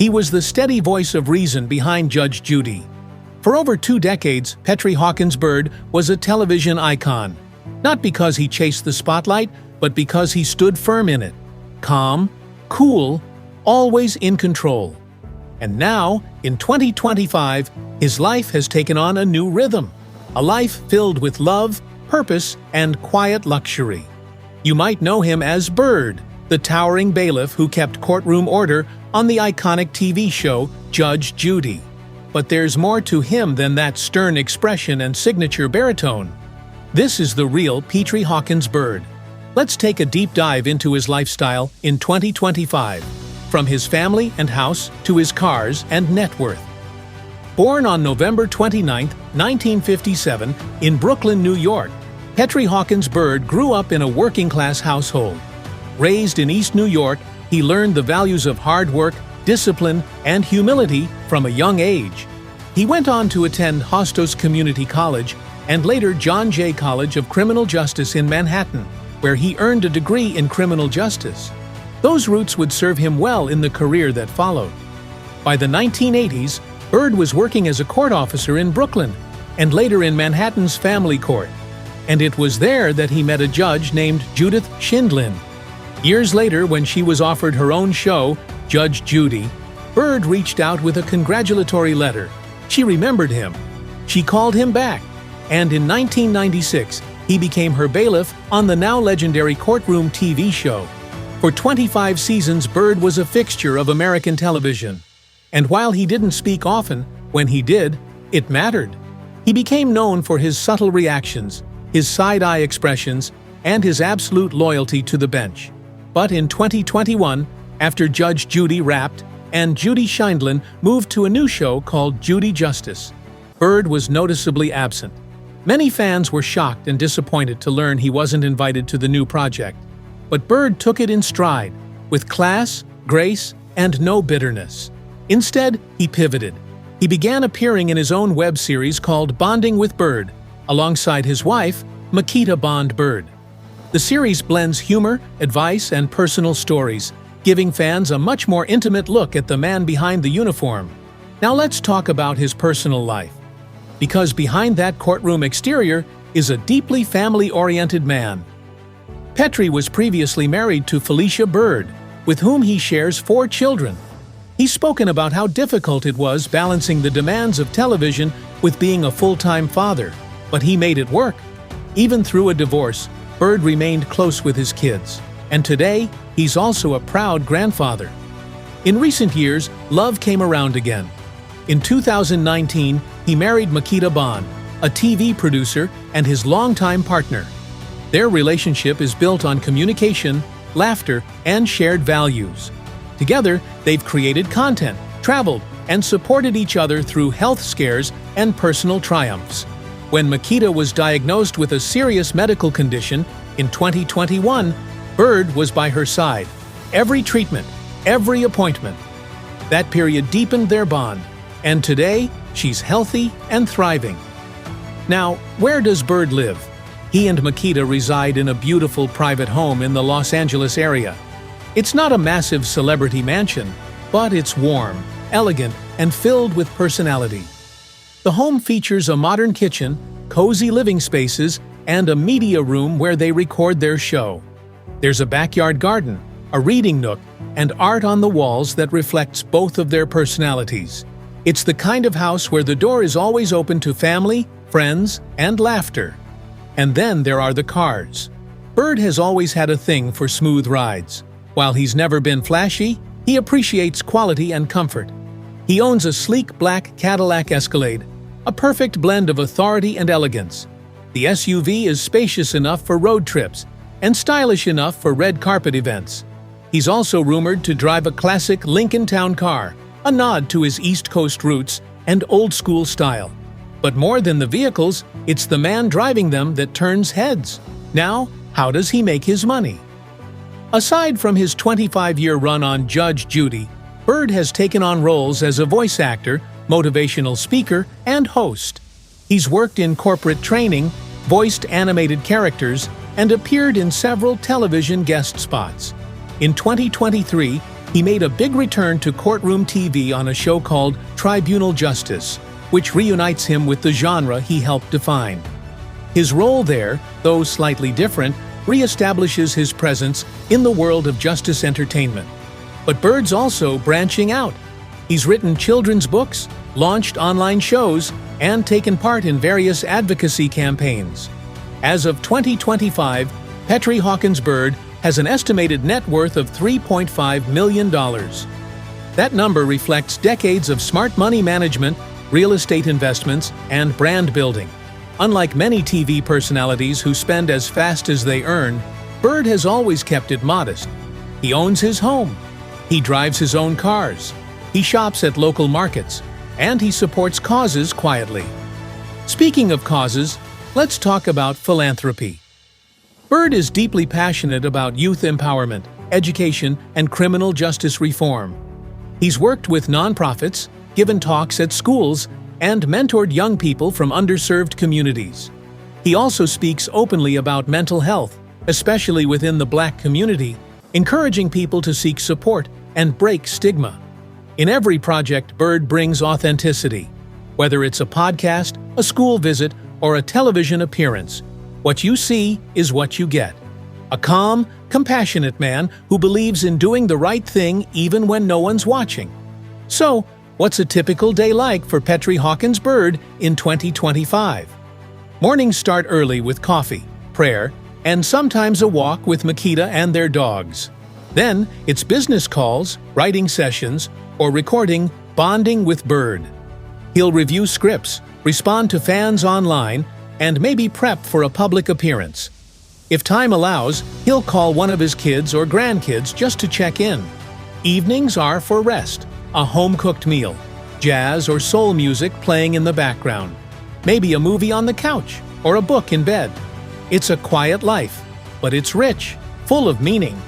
He was the steady voice of reason behind Judge Judy. For over 2 decades, Petri Hawkins-Byrd was a television icon, not because he chased the spotlight, but because he stood firm in it. Calm, cool, always in control. And now, in 2025, his life has taken on a new rhythm. A life filled with love, purpose, and quiet luxury. You might know him as Byrd, the towering bailiff who kept courtroom order on the iconic TV show Judge Judy. But there's more to him than that stern expression and signature baritone. This is the real Petri Hawkins-Byrd. Let's take a deep dive into his lifestyle in 2025, from his family and house to his cars and net worth. Born on November 29, 1957, in Brooklyn, New York, Petri Hawkins-Byrd grew up in a working-class household. Raised in East New York, he learned the values of hard work, discipline, and humility from a young age. He went on to attend Hostos Community College and later John Jay College of Criminal Justice in Manhattan, where he earned a degree in criminal justice. Those roots would serve him well in the career that followed. By the 1980s, Byrd was working as a court officer in Brooklyn and later in Manhattan's family court. And it was there that he met a judge named Judith Sheindlin. Years later, when she was offered her own show, Judge Judy, Byrd reached out with a congratulatory letter. She remembered him. She called him back. And in 1996, he became her bailiff on the now legendary Courtroom TV show. For 25 seasons, Byrd was a fixture of American television. And while he didn't speak often, when he did, it mattered. He became known for his subtle reactions, his side-eye expressions, and his absolute loyalty to the bench. But in 2021, after Judge Judy wrapped and Judy Sheindlin moved to a new show called Judy Justice, Byrd was noticeably absent. Many fans were shocked and disappointed to learn he wasn't invited to the new project. But Byrd took it in stride, with class, grace, and no bitterness. Instead, he pivoted. He began appearing in his own web series called Bonding with Byrd, alongside his wife, Makita Bond-Byrd. The series blends humor, advice, and personal stories, giving fans a much more intimate look at the man behind the uniform. Now let's talk about his personal life. Because behind that courtroom exterior is a deeply family-oriented man. Petri was previously married to Felicia Byrd, with whom he shares 4 children. He's spoken about how difficult it was balancing the demands of television with being a full-time father, but he made it work. Even through a divorce, Byrd remained close with his kids, and today he's also a proud grandfather. In recent years, love came around again. In 2019, he married Makita Bond, a TV producer and his longtime partner. Their relationship is built on communication, laughter, and shared values. Together, they've created content, traveled, and supported each other through health scares and personal triumphs. When Makita was diagnosed with a serious medical condition in 2021, Byrd was by her side. Every treatment, every appointment. That period deepened their bond, and today, she's healthy and thriving. Now, where does Byrd live? He and Makita reside in a beautiful private home in the Los Angeles area. It's not a massive celebrity mansion, but it's warm, elegant, and filled with personality. The home features a modern kitchen, cozy living spaces, and a media room where they record their show. There's a backyard garden, a reading nook, and art on the walls that reflects both of their personalities. It's the kind of house where the door is always open to family, friends, and laughter. And then there are the cars. Byrd has always had a thing for smooth rides. While he's never been flashy, he appreciates quality and comfort. He owns a sleek black Cadillac Escalade, a perfect blend of authority and elegance. The SUV is spacious enough for road trips and stylish enough for red carpet events. He's also rumored to drive a classic Lincoln Town Car, a nod to his East Coast roots and old-school style. But more than the vehicles, it's the man driving them that turns heads. Now, how does he make his money? Aside from his 25-year run on Judge Judy, Byrd has taken on roles as a voice actor, motivational speaker, and host. He's worked in corporate training, voiced animated characters, and appeared in several television guest spots. In 2023, He made a big return to courtroom TV on a show called Tribunal Justice, which reunites him with the genre he helped define. His role there, though slightly different, reestablishes his presence in the world of justice entertainment. But Byrd's also branching out. He's written children's books, launched online shows, and taken part in various advocacy campaigns. As of 2025, Petri Hawkins-Byrd has an estimated net worth of $3.5 million. That number reflects decades of smart money management, real estate investments, and brand building. Unlike many TV personalities who spend as fast as they earn, Byrd has always kept it modest. He owns his home. He drives his own cars. He shops at local markets. And he supports causes quietly. Speaking of causes, let's talk about philanthropy. Byrd is deeply passionate about youth empowerment, education, and criminal justice reform. He's worked with nonprofits, given talks at schools, and mentored young people from underserved communities. He also speaks openly about mental health, especially within the Black community, encouraging people to seek support and break stigma. In every project, Byrd brings authenticity. Whether it's a podcast, a school visit, or a television appearance, what you see is what you get. A calm, compassionate man who believes in doing the right thing even when no one's watching. So, what's a typical day like for Petri Hawkins-Byrd in 2025? Mornings start early with coffee, prayer, and sometimes a walk with Makita and their dogs. Then, it's business calls, writing sessions, or recording Bonding with Byrd. He'll review scripts, respond to fans online, and maybe prep for a public appearance. If time allows, he'll call one of his kids or grandkids just to check in. Evenings are for rest, a home-cooked meal, jazz or soul music playing in the background, maybe a movie on the couch or a book in bed. It's a quiet life, but it's rich, full of meaning.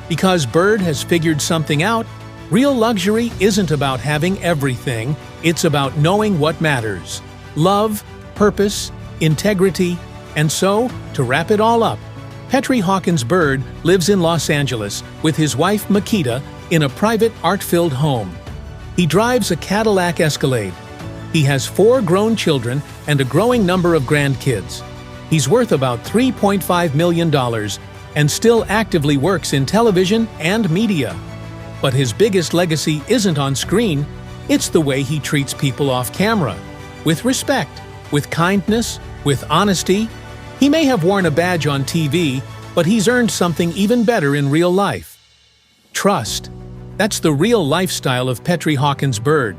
Because Byrd has figured something out, real luxury isn't about having everything, it's about knowing what matters. Love, purpose, integrity, and so, to wrap it all up, Petri Hawkins-Byrd lives in Los Angeles with his wife Makita in a private art-filled home. He drives a Cadillac Escalade. He has 4 grown children and a growing number of grandkids. He's worth about $3.5 million and still actively works in television and media. But his biggest legacy isn't on screen, it's the way he treats people off camera. With respect, with kindness, with honesty. He may have worn a badge on TV, but he's earned something even better in real life. Trust. That's the real lifestyle of Petri Hawkins-Byrd.